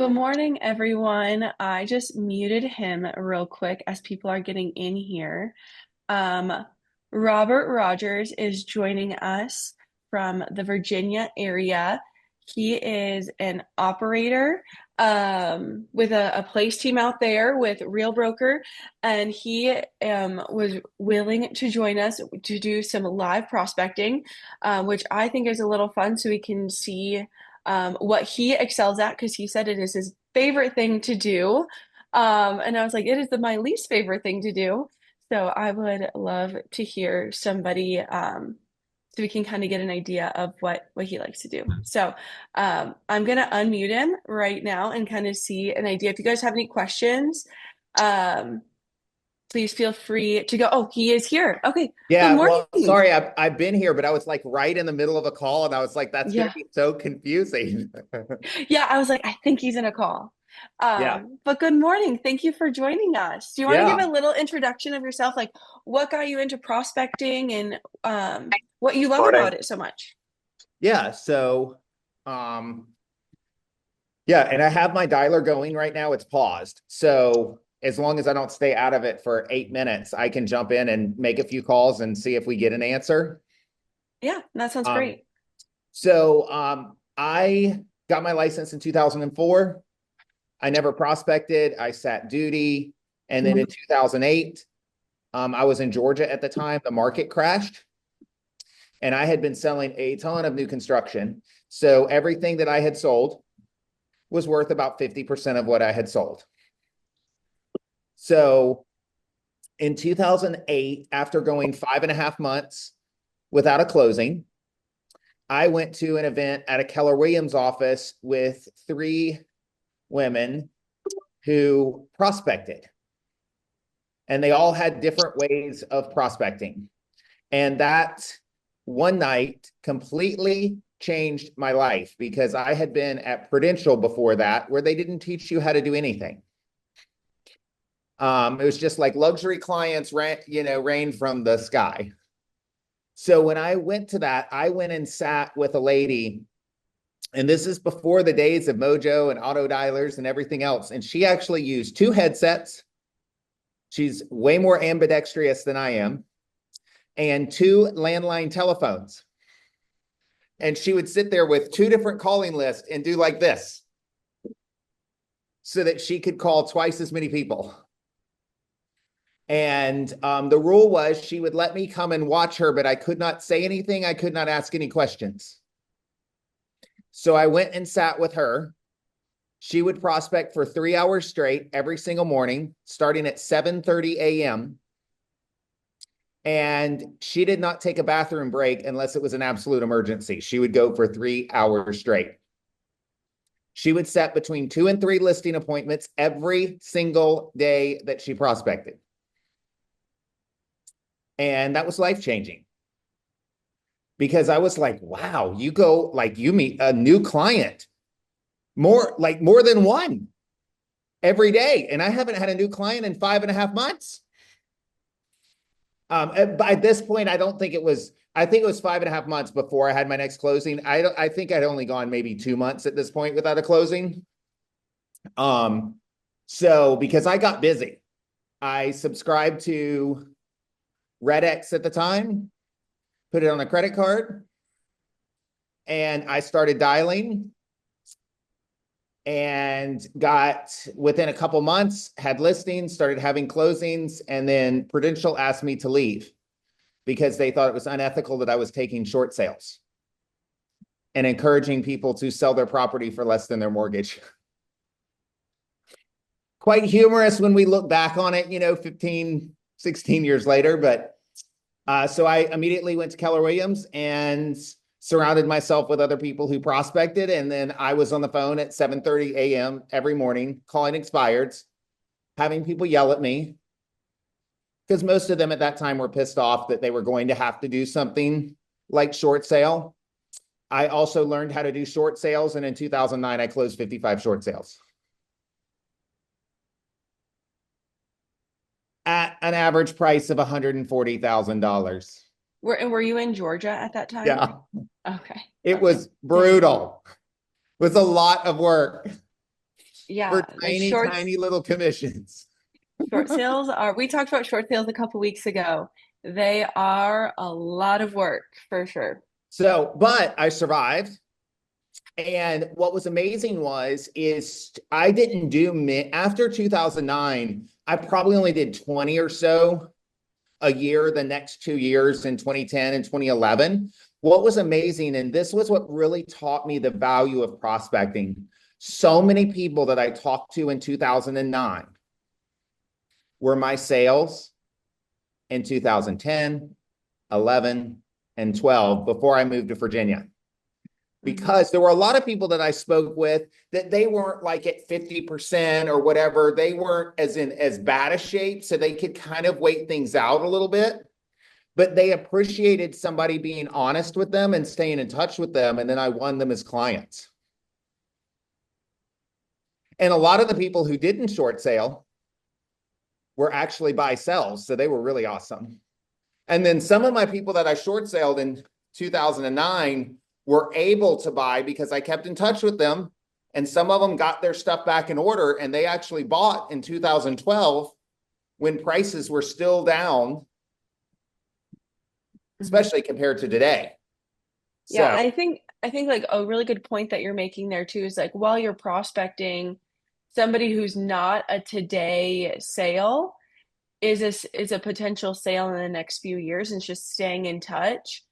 Good morning, everyone. I just muted him real quick as people are getting in here. Um, Robert Rogers is joining us from the Virginia area. He is an operator with a place team out there with Real Broker, and he was willing to join us to do some live prospecting, which I think is a little fun so we can see what he excels at because he said it is his favorite thing to do. And I was like, it is my least favorite thing to do. So I would love to hear somebody so we can kind of get an idea of what he likes to do. So I'm gonna unmute him right now and kind of see an idea. If you guys have any questions, um, please feel free to go. Oh, he is here. Okay. Good Yeah, morning. well, sorry, I've been here, but I was like right in the middle of a call, and I was like, that's going to Yeah. be so confusing. Yeah, I was like, I think he's in a call. Yeah, But good morning. Thank you for joining us. Do you want to give yeah. a little introduction of yourself? Like what got you into prospecting and what you love Morning. about it so much? Yeah. Um, yeah, and I have my dialer going right now. It's paused. So as long as I don't stay out of it for 8 minutes, I can jump in and make a few calls and see if we get an answer. Yeah, that sounds Um, great. I got my license in 2004. I never prospected. I sat duty. And then in 2008, I was in Georgia at the time. The market crashed, and I had been selling a ton of new construction. So everything that I had sold was worth about 50% of what I had sold. So in 2008, after going 5.5 months without a closing, I went to an event at a Keller Williams office with three women who prospected, and they all had different ways of prospecting. And that one night completely changed my life because I had been at Prudential before that, where they didn't teach you how to do anything. It was just like luxury clients rain from the sky. So when I went to that, I went and sat with a lady, and this is before the days of Mojo and auto dialers and everything else. And she actually used two headsets. She's way more ambidextrous than I am, and two landline telephones. And she would sit there with two different calling lists and do like this so that she could call twice as many people. And the rule was she would let me come and watch her, but I could not say anything. I could not ask any questions. So I went and sat with her. She would prospect for 3 hours straight every single morning, starting at 7:30 a.m. And she did not take a bathroom break unless it was an absolute emergency. She would go for 3 hours straight. She would set between 2 and 3 listing appointments every single day that she prospected. And that was life-changing because I was like, wow, you meet a new client more than one every day. And I haven't had a new client in 5.5 months. By this point, I think it was 5.5 months before I had my next closing. I think I'd only gone maybe 2 months at this point without a closing. Um, so because I got busy, I subscribed to RedX at the time, put it on a credit card, and I started dialing and got within a couple months, had listings, started having closings, and then Prudential asked me to leave because they thought it was unethical that I was taking short sales and encouraging people to sell their property for less than their mortgage. Quite humorous when we look back on it, 15, 16 years later. But so I immediately went to Keller Williams and surrounded myself with other people who prospected. And then I was on the phone at 7:30 a.m. every morning calling expireds, having people yell at me because most of them at that time were pissed off that they were going to have to do something like short sale. I also learned how to do short sales. And in 2009, I closed 55 short sales at an average price of $140,000. Were you in Georgia at that time? Yeah, Okay. it Okay. was brutal. It was a lot of work. for Yeah, like tiny, tiny little commissions. short sales are, we talked about short sales a couple weeks ago. They are a lot of work for sure. So, but I survived. And what was amazing is I didn't do after 2009, I probably only did 20 or so a year the next 2 years in 2010 and 2011. What was amazing, and this was what really taught me the value of prospecting. So many people that I talked to in 2009 were my sales in 2010, 11, and 12 before I moved to Virginia. Hmm. Because there were a lot of people that I spoke with that they weren't like at 50% or whatever. They weren't as bad a shape, so they could kind of wait things out a little bit. But they appreciated somebody being honest with them and staying in touch with them. And then I won them as clients. And a lot of the people who didn't short sale were actually buy sells. So they were really awesome. And then some of my people that I short sailed in 2009 were able to buy because I kept in touch with them. And some of them got their stuff back in order and they actually bought in 2012 when prices were still down, Hmm. especially compared to today. Yeah, So I think like a really good point that you're making there too is like while you're prospecting, somebody who's not a today sale is a potential sale in the next few years, and it's just staying in touch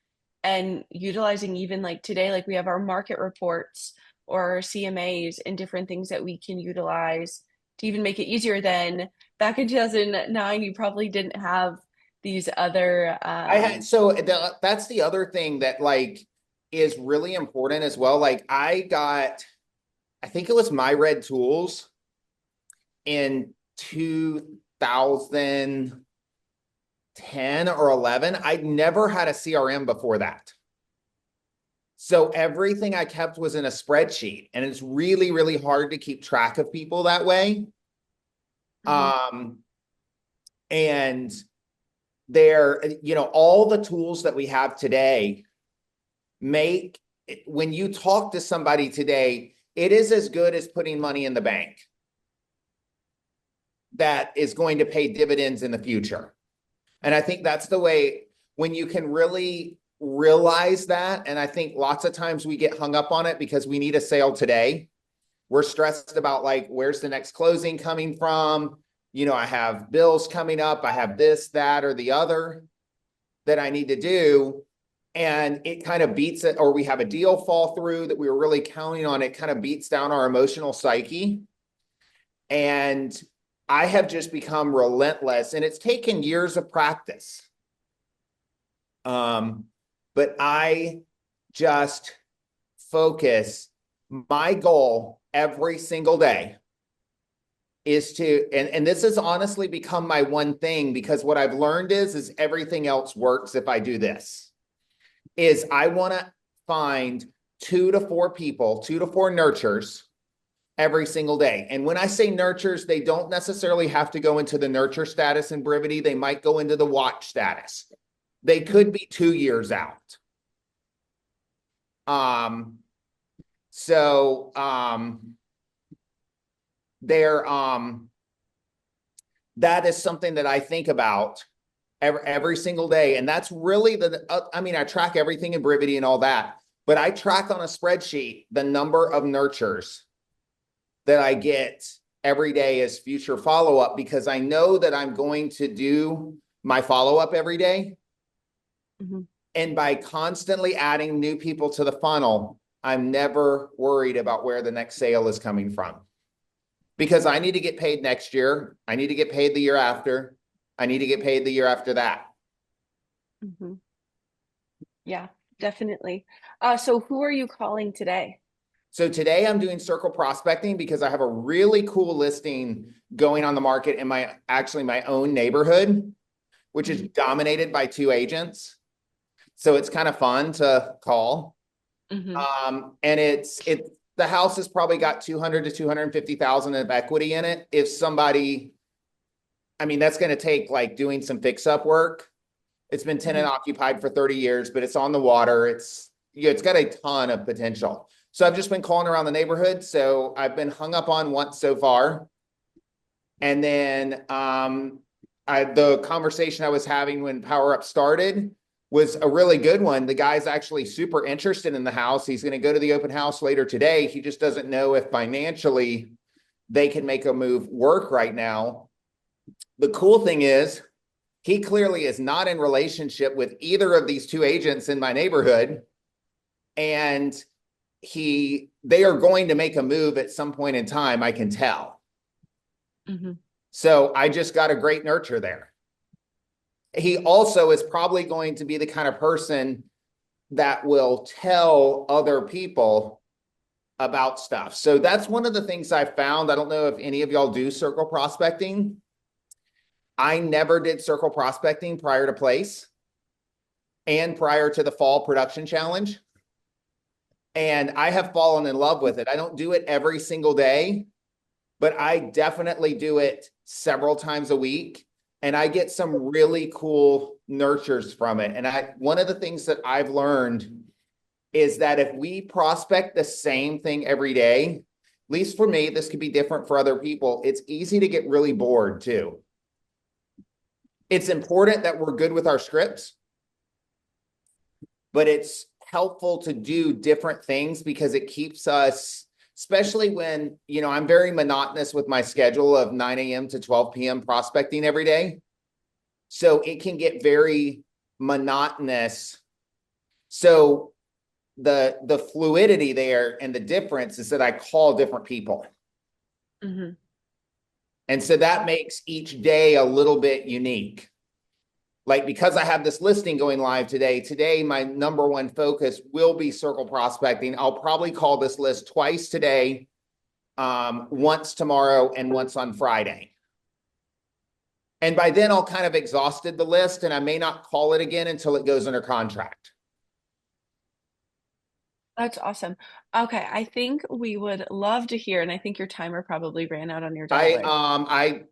and utilizing even like today, like we have our market reports or our CMAs and different things that we can utilize to even make it easier than back in 2009, you probably didn't have these other that's the other thing that like is really important as well. Like I think it was My Red Tools in 2010 or 11. I'd never had a CRM before that. So everything I kept was in a spreadsheet, and it's really, really hard to keep track of people that way. Mhm. Um, and they're, all the tools that we have today make when you talk to somebody today, it is as good as putting money in the bank that is going to pay dividends in the future. And I think that's the way when you can really realize that. And I think lots of times we get hung up on it because we need a sale today. We're stressed about like, where's the next closing coming from? I have bills coming up. I have this, that, or the other that I need to do. And it kind of beats it, or we have a deal fall through that we were really counting on. It kind of beats down our emotional psyche. And I have just become relentless, and it's taken years of practice. But I just focus. My goal every single day is to, and this has honestly become my one thing because what I've learned is everything else works if I do this. Is I want to find 2 to 4 people, 2 to 4 nurtures every single day. And when I say nurtures, they don't necessarily have to go into the nurture status in brevity. They might go into the watch status. They could be 2 years out. Um, so they're that is something that I think about every single day. And that's really I track everything in brevity and all that, but I track on a spreadsheet the number of nurtures that I get every day as future follow-up because I know that I'm going to do my follow-up every day. Mhm. And by constantly adding new people to the funnel, I'm never worried about where the next sale is coming from because I need to get paid next year. I need to get paid the year after. I need to get paid the year after that. Mhm. Yeah, definitely. So who are you calling today? So today I'm doing circle prospecting because I have a really cool listing going on the market in my own neighborhood, which is Mhm. dominated by 2 agents. So it's kind of fun to call. Mhm. And the house has probably got 200 to 250,000 of equity in it. If somebody, that's going to take like doing some fix up work. It's been tenant Mhm. occupied for 30 years, but it's on the water. It's got a ton of potential. So I've just been calling around the neighborhood. So I've been hung up on once so far. And then the conversation I was having when PowerUp started was a really good one. The guy's actually super interested in the house. He's going to go to the open house later today. He just doesn't know if financially they can make a move work right now. The cool thing is, he clearly is not in relationship with either of these two agents in my neighborhood. And they are going to make a move at some point in time, I can tell. Mm-hmm. So I just got a great nurture there. He also is probably going to be the kind of person that will tell other people about stuff. So that's one of the things I found. I don't know if any of y'all do circle prospecting. I never did circle prospecting prior to Place and prior to the fall production challenge. And I have fallen in love with it. I don't do it every single day, but I definitely do it several times a week. And I get some really cool nurtures from it. And one of the things that I've learned is that if we prospect the same thing every day, at least for me, this could be different for other people, it's easy to get really bored too. It's important that we're good with our scripts, but it's helpful to do different things because it keeps us, especially when, I'm very monotonous with my schedule of 9 a.m. to 12 p.m. prospecting every day. So it can get very monotonous. So the fluidity there and the difference is that I call different people. Mm-hmm. And so that makes each day a little bit unique. Like, because I have this listing going live today, my number one focus will be circle prospecting. I'll probably call this list twice today, once tomorrow and once on Friday. And by then I'll kind of exhausted the list and I may not call it again until it goes under contract. That's awesome. Okay, I think we would love to hear, and I think your timer probably ran out on your dialer.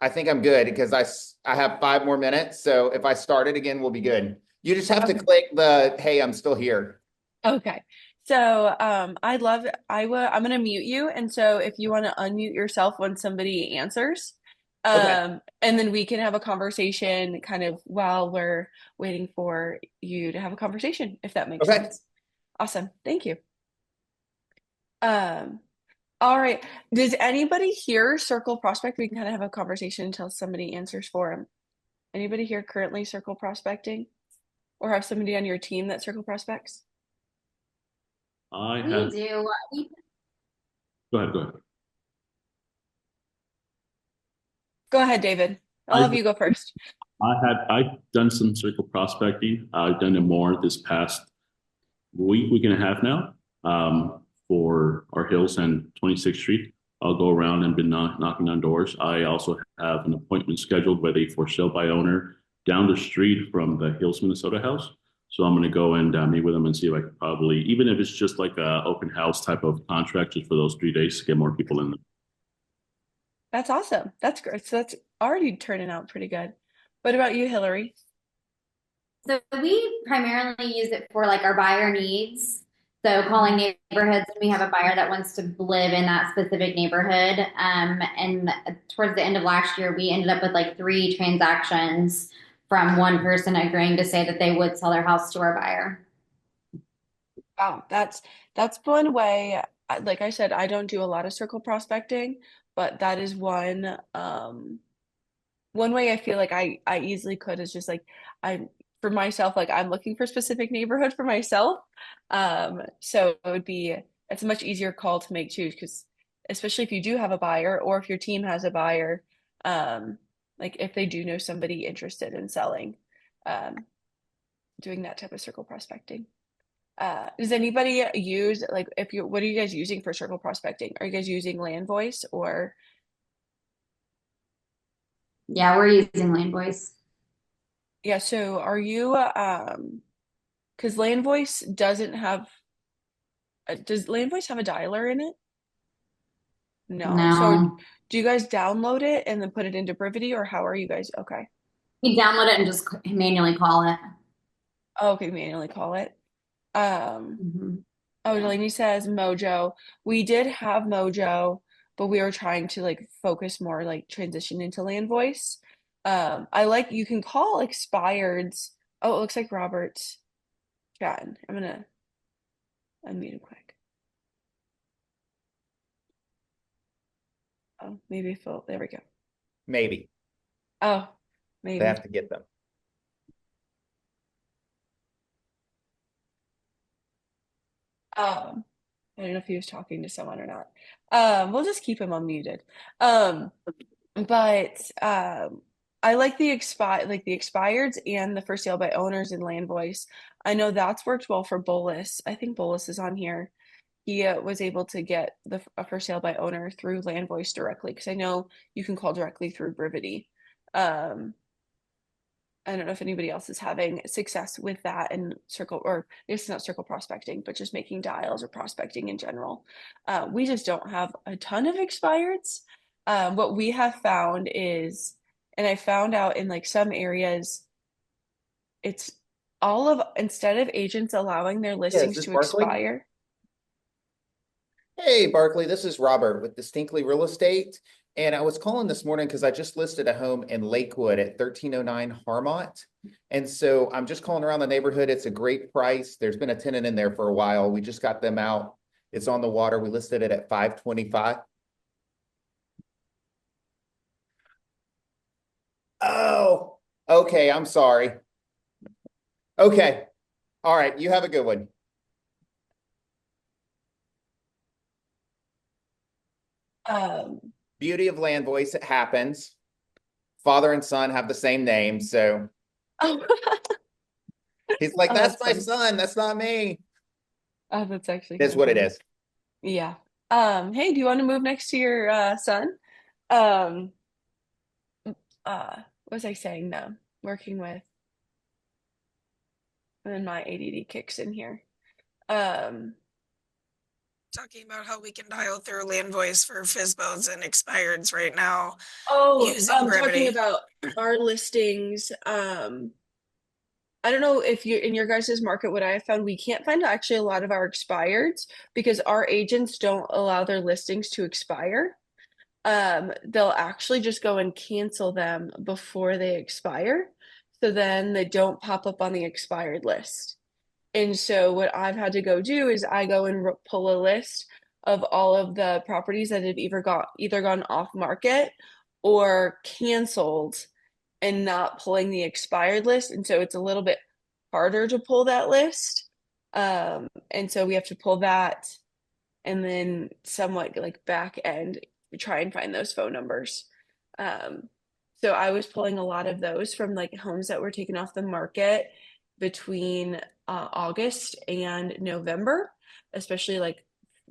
I think I'm good because I have 5 more minutes. So if I start it again, we'll be good. You just have to click the, hey, I'm still here. Okay. So I'm gonna mute you. And so if you want to unmute yourself when somebody answers, Okay. and then we can have a conversation kind of while we're waiting for you to have a conversation, if that makes Okay. sense. Awesome. Thank you. Um, all right. Does anybody here circle prospect? We can kind of have a conversation until somebody answers for them. Anybody here currently circle prospecting or have somebody on your team that circle prospects? I We had, do. go ahead, go ahead. Go ahead, David. I'll I, have you go first. I've done some circle prospecting. I've done it more this past week and a half now, for our Hills and 26th Street. I'll go around and been knocking on doors. I also have an appointment scheduled with a for sale by owner down the street from the Hills, Minnesota house. So I'm going to go and meet with them and see if I could probably, even if it's just like a open house type of contract, just for those 3 days to get more people in. That's awesome. That's great. So that's already turning out pretty good. What about you, Hillary? So we primarily use it for like our buyer needs. So calling neighborhoods when we have a buyer that wants to live in that specific neighborhood. And towards the end of last year, we ended up with like 3 transactions from one person agreeing to say that they would sell their house to our buyer. Wow, that's one way. Like I said, I don't do a lot of circle prospecting, but that is one way I feel like I easily could is just like I'm for myself, like I'm looking for a specific neighborhood for myself. So it's a much easier call to make too, because especially if you do have a buyer or if your team has a buyer, like if they do know somebody interested in selling, um, doing that type of circle prospecting. Does anybody use like if you what are you guys using for circle prospecting? Are you guys using Land Voice or Yeah, we're using Lane Voice. yeah, so are you because Land Voice doesn't have does Land Voice have a dialer in it? No. So No, do you guys download it and then put it into Brivity or how are you guys? Okay. we download it and just manually call it. Oh, okay, manually call it. Um Mhm. Oh, Delaney says Mojo. We did have Mojo, but we were trying to like focus more like transition into land voice. I like you can call expireds. Oh, it looks like Robert's chatting. I'm gonna unmute him quick. Oh, maybe Phil. There we go. Maybe. Oh, They maybe. have to get them. I don't know if he was talking to someone or not. We'll just keep him unmuted. But I like the expireds and the for sale by owners in Land Voice. I know that's worked well for Bolus. I think Bolus is on here. He was able to get a for sale by owner through Land Voice directly because I know you can call directly through Brivity. Um, I don't know if anybody else is having success with that and circle, or it's not circle prospecting, but just making dials or prospecting in general. We just don't have a ton of expireds. What we have found is, and I found out in like some areas, it's instead of agents allowing their Yeah, is listings this to Barkley? expire. Hey, Barkley, this is Robert with Distinctly Real Estate. And I was calling this morning because I just listed a home in Lakewood at 1309 Harmont. And so I'm just calling around the neighborhood. It's a great price. There's been a tenant in there for a while. We just got them out. It's on the water. We listed it at 525. Oh, okay. I'm sorry. Okay. All right. You have a good one. Um, Beauty of land voice. It happens. Father and son have the same name. So oh, he's like, oh, that's that's my funny. son. That's not me. Oh, that's actually It is kind of what it funny. is. Yeah. Hey, do you want to move next to your son? Um, what was I saying now? Working with, and then my ADD kicks in here. Um, Talking about how we can dial through land voice for FSBOs and expireds right now using talking Brevity. about our listings. I don't know if you in your guys' market, what I have found, we can't find actually a lot of our expireds because our agents don't allow their listings to expire. They'll actually just go and cancel them before they expire. So then they don't pop up on the expired list. And so what I've had to go do is I go and pull a list of all of the properties that have either gone off market or canceled and not pulling the expired list. And so it's a little bit harder to pull that list. And so we have to pull that and then somewhat like back end try and find those phone numbers. Um, so I was pulling a lot of those from like homes that were taken off the market between August and November, especially like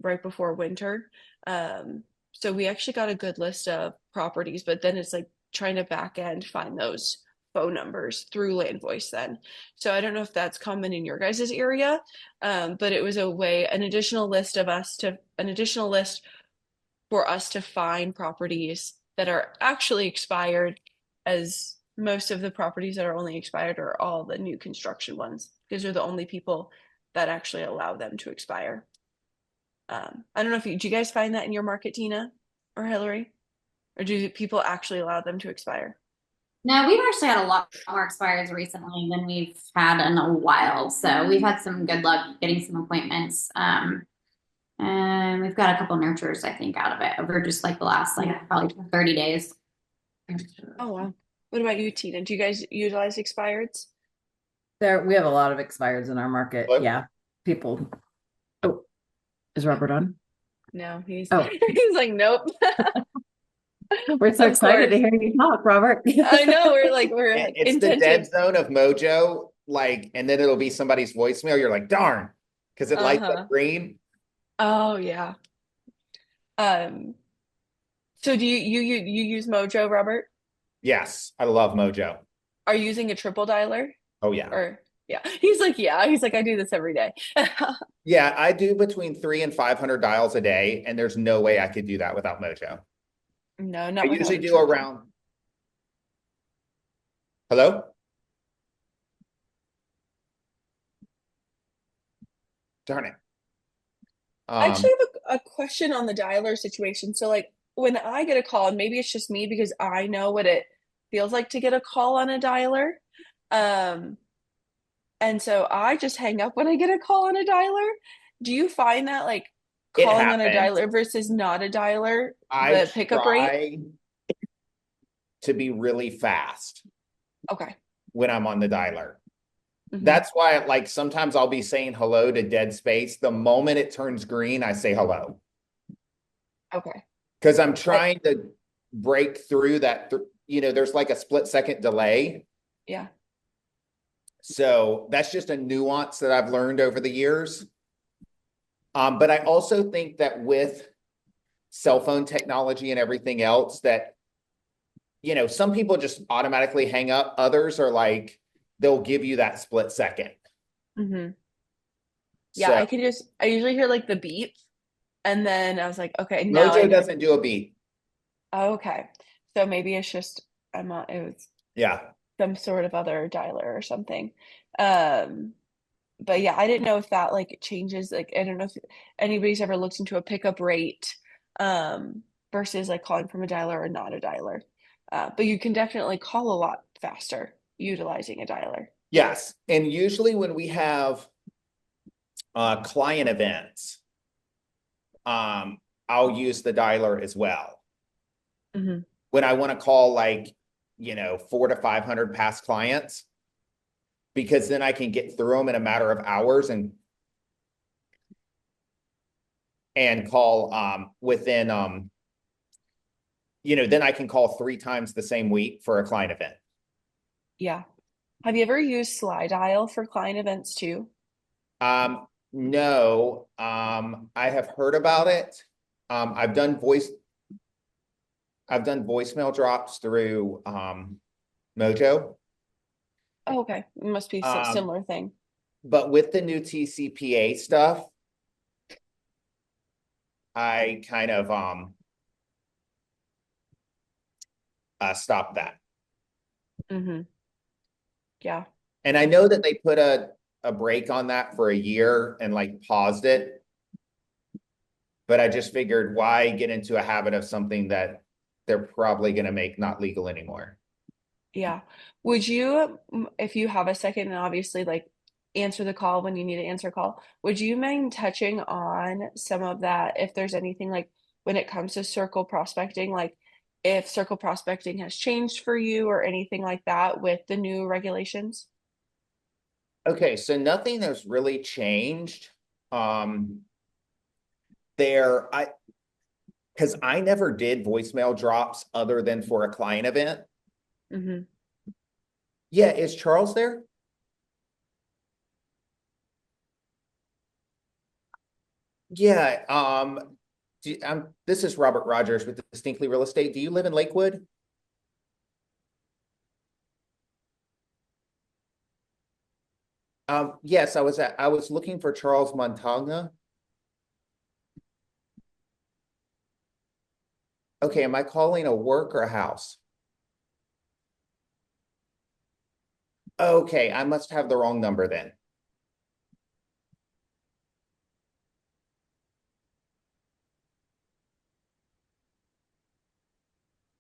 right before winter. So we actually got a good list of properties, but then it's like trying to back end find those phone numbers through Land Voice then. So I don't know if that's common in your guys' area, but it was an additional list for us to find properties that are actually expired, as most of the properties that are only expired are all the new construction ones because they're the only people that actually allow them to expire. I don't know do you guys find that in your market, Tina or Hillary? Or do people actually allow them to expire? No, we've actually had a lot more expireds recently than we've had in a while. So we've had some good luck getting some appointments. And we've got a couple nurtures, I think, out of it over just like the last like probably 30 days. Oh wow. What about you, Tina? Do you guys utilize expireds? We have a lot of expireds in our market. Hello? Yeah. People. Oh, is Robert on? No, he's Oh. he's like, nope. We're so Of excited to course. hear you talk, Robert. I know we're like It's the dead intentive. zone of Mojo, like, and then it'll be somebody's voicemail. You're like, darn, because it lights Uh-huh. up green. Oh yeah. Um, so do you use Mojo, Robert? Yes, I love Mojo. Are you using a triple dialer? Oh yeah. Or yeah. He's like, yeah. He's like, I do this every day. Yeah, I do between 300 and 500 dials a day, and there's no way I could do that without Mojo. No, I not without usually a do triple. around. Hello? Darn it. I actually have a question on the dialer situation. So, like, when I get a call, and maybe it's just me because I know what it feels like to get a call on a dialer. Um, and so I just hang up when I get a call on a dialer. Do you find that, like, It calling on a happens. dialer versus not a dialer, I the pickup rate? try to be really fast Okay. when I'm on the dialer. Mhm. That's why, like, sometimes I'll be saying hello to dead space. The moment it turns green, I say hello. Okay. Because I'm I, trying to break through that, there's like a split-second delay. yeah. So that's just a nuance that I've learned over the years. But I also think that with cell phone technology and everything else that, some people just automatically hang up. Others are like, they'll give you that split second. Hmm. Yeah, So I usually hear like the beep, and then I was like, okay, now I Mojo know. doesn't do a beat. Okay. So maybe it's just it was Yeah. some sort of other dialer or something. Um, but yeah, I didn't know if that like changes, like I don't know if anybody's ever looked into a pickup rate versus like calling from a dialer or not a dialer. But you can definitely call a lot faster utilizing a dialer. Yes. And usually when we have client events, I'll use the dialer as well. Hmm. When I want to call like, 400 to 500 past clients, because then I can get through them in a matter of hours and call within then I can call 3 times the same week for a client event. Yeah. Have you ever used Slide Dial for client events too? No, I have heard about it. I've done voicemail drops through Mojo. Oh, okay. It must be a Um, similar thing. but with the new TCPA stuff, I kind of stopped that. Hmm. Yeah. And I know that they put a break on that for a year and like paused it. But I just figured, why get into a habit of something that they're probably going to make not legal anymore? Yeah. Would you, if you have a second, and obviously like answer the call when you need to answer a call, would you mind touching on some of that if there's anything like when it comes to circle prospecting, like if circle prospecting has changed for you or anything like that with the new regulations? Okay, so nothing has really changed. Um, there, because I never did voicemail drops other than for a client event. Hmm. Yeah, is Charles there? Yeah, this is Robert Rogers with Distinctly Real Estate. Do you live in Lakewood? Yes, I was looking for Charles Montagna. Okay, am I calling a work or a house? Okay, I must have the wrong number then.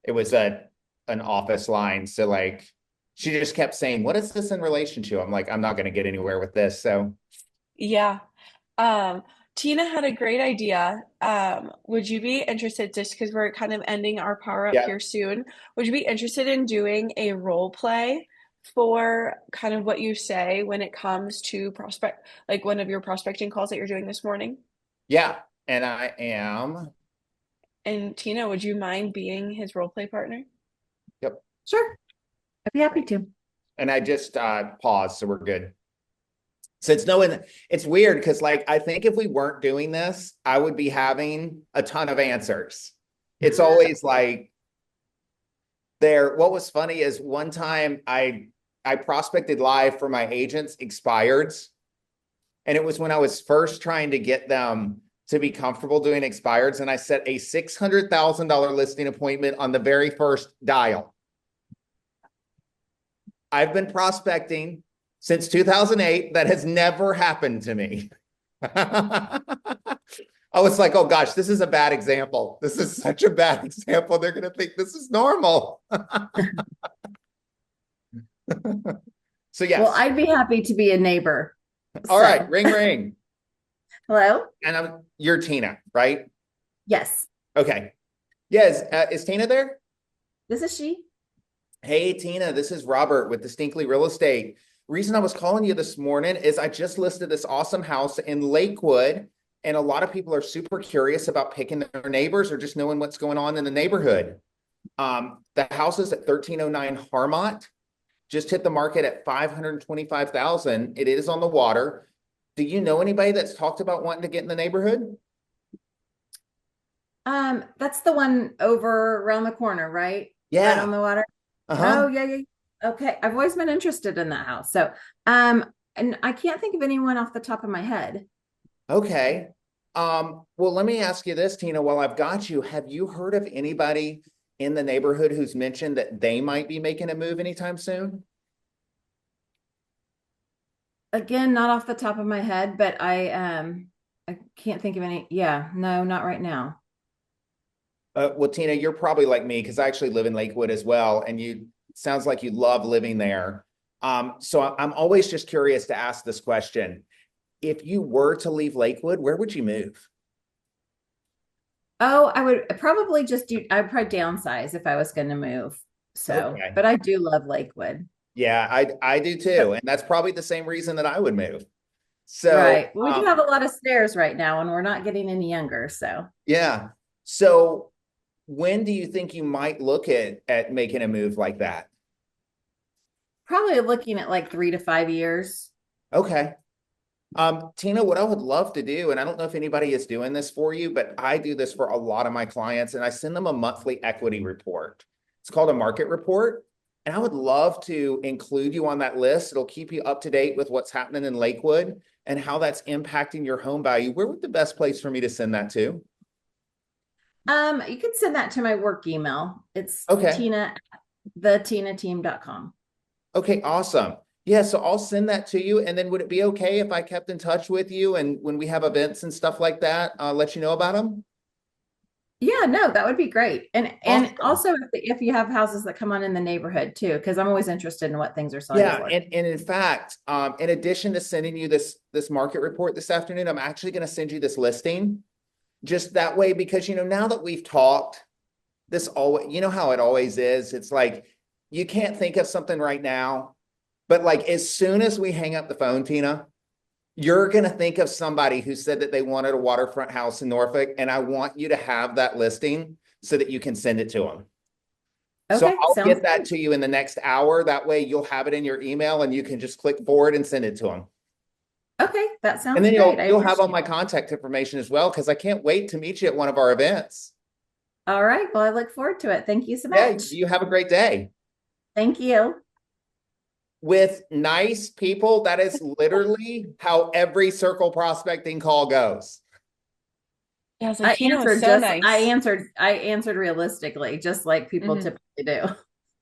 It was an office line. So like she just kept saying, "What is this in relation to?" I'm like, I'm not going to get anywhere with this. So Yeah. Um, Tina had a great idea. Would you be interested, just because we're kind of ending our power up yeah, here soon, would you be interested in doing a role play for kind of what you say when it comes to prospect, like one of your prospecting calls that you're doing this morning? yeah. And I am, And Tina, would you mind being his role play partner? yep. Sure. I'd be happy to. And I just paused, so we're good. So it's weird because like I think if we weren't doing this, I would be having a ton of answers. It's always like what was funny is one time I prospected live for my agents expireds. And it was when I was first trying to get them to be comfortable doing expireds. And I set a $600,000 listing appointment on the very first dial. I've been prospecting since 2008. That has never happened to me. I was like, oh gosh, this is a bad example. This is such a bad example. They're going to think this is normal. So Well, yes. I'd be happy to be a neighbor. All So, right, ring ring. hello? And you're Tina, right? Yes, Okay. Yes, is Tina there? this is she. Hey, Tina, this is Robert with Distinctly Real Estate. Reason I was calling you this morning is I just listed this awesome house in Lakewood, and a lot of people are super curious about picking their neighbors or just knowing what's going on in the neighborhood. The house is at 1309 Harmont, just hit the market at 525,000. It is on the water. Do you know anybody that's talked about wanting to get in the neighborhood? That's the one over around the corner, right? Right Yeah. on the water. Uh-huh. Oh, yeah, yeah. Okay. I've always been interested in that house. So, and I can't think of anyone off the top of my head. Okay. Well, let me ask you this, Tina, while I've got you, have you heard of anybody in the neighborhood who's mentioned that they might be making a move anytime soon? Again, not off the top of my head, but I can't think of any. Yeah, no, not right now. Well, Tina, you're probably like me because I actually live in Lakewood as well, and you sounds like you love living there. So I'm always just curious to ask this question. If you were to leave Lakewood, where would you move? Oh, I would probably just do, I'd probably downsize if I was going to move. So, Okay. but I do love Lakewood. Yeah, I do too. And that's probably the same reason that I would move. So, Right. Well, we do have a lot of stairs right now, and we're not getting any younger. So, yeah. So when do you think you might look at making a move like that? probably looking at like 3 to 5 years. Okay. Tina, what I would love to do, and I don't know if anybody is doing this for you, but I do this for a lot of my clients, and I send them a monthly equity report. It's called a market report. And I would love to include you on that list. It'll keep you up to date with what's happening in Lakewood and how that's impacting your home value. Where would the best place for me to send that to? You can send that to my work email. It's Okay. Tina, thetinateam.com. Okay, awesome. Yeah, so I'll send that to you. And then would it be okay if I kept in touch with you and when we have events and stuff like that, I'll let you know about them? Yeah, no, that would be great. And Awesome. also if you have houses that come on in the neighborhood too, because I'm always interested in what things are selling Yeah, for. and in fact, in addition to sending you this market report this afternoon, I'm actually going to send you this listing just that way because now that we've talked, this always how it always is. It's like you can't think of something right now, but like as soon as we hang up the phone, Tina, you're going to think of somebody who said that they wanted a waterfront house in Norfolk, and I want you to have that listing so that you can send it to them. So Okay, I'll sounds get that good. to you in the next hour. That way you'll have it in your email and you can just click forward and send it to them. Okay, that And sounds then great. you'll I you'll have all appreciate my it. contact information as well because I can't wait to meet you at one of our events. All right. Well, I look forward to it. Thank you so Yeah, much. you have a great day. Thank you. With nice people, that is literally how every circle prospecting call goes. Yeah, I was like, Tina was so nice. I answered realistically, just like people Mhm. typically do.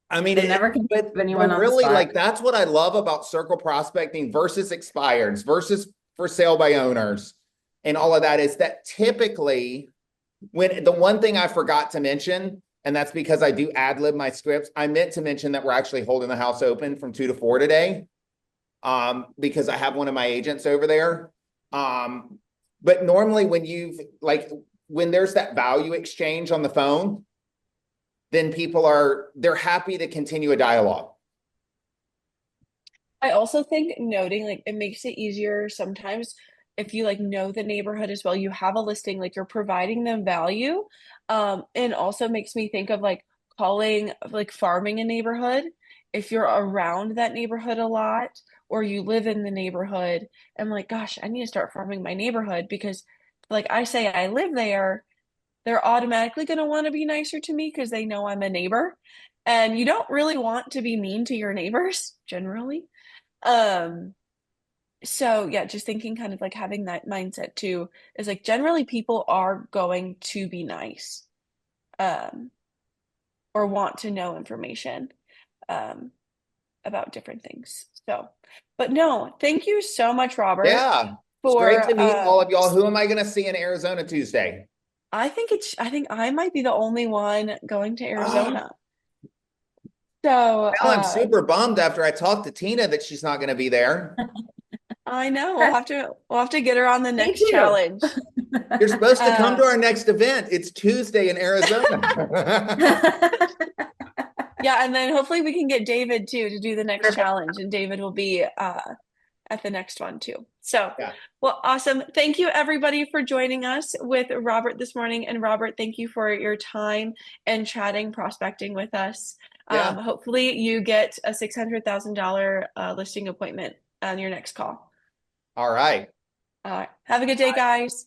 I mean, I never can think but of anyone on the really, spot. like that's what I love about circle prospecting versus expireds versus for sale by owners and all of that is that typically when the one thing I forgot to mention, and that's because I do ad lib my scripts, I meant to mention that we're actually holding the house open from 2 to 4 today. Because I have one of my agents over there. But normally when there's that value exchange on the phone, then they're happy to continue a dialogue. I also think noting like it makes it easier sometimes if you like know the neighborhood as well, you have a listing, like you're providing them value. And also makes me think of like calling like farming a neighborhood if you're around that neighborhood a lot or you live in the neighborhood and like, gosh, I need to start farming my neighborhood because like I say I live there, they're automatically going to want to be nicer to me because they know I'm a neighbor. And you don't really want to be mean to your neighbors generally. Um, so yeah, just thinking kind of like having that mindset too is like generally people are going to be nice, um, or want to know information, um, about different things. So, but no, thank you so much, Robert. Yeah. It's great for to meet all of y'all. Who am I going to see in Arizona Tuesday? I think I might be the only one going to Arizona. So Now I'm super bummed after I talked to Tina that she's not going to be there. I know we'll have to get her on the next too. challenge. You're supposed to come to our next event. It's Tuesday in Arizona. Yeah, and then hopefully we can get David too to do the next challenge, and David will be at the next one too. So, Yeah. well, awesome. Thank you everybody for joining us with Robert this morning. And Robert, thank you for your time and chatting prospecting with us. Yeah. Hopefully you get a $600,000 listing appointment on your next call. All right. Have a good day, guys.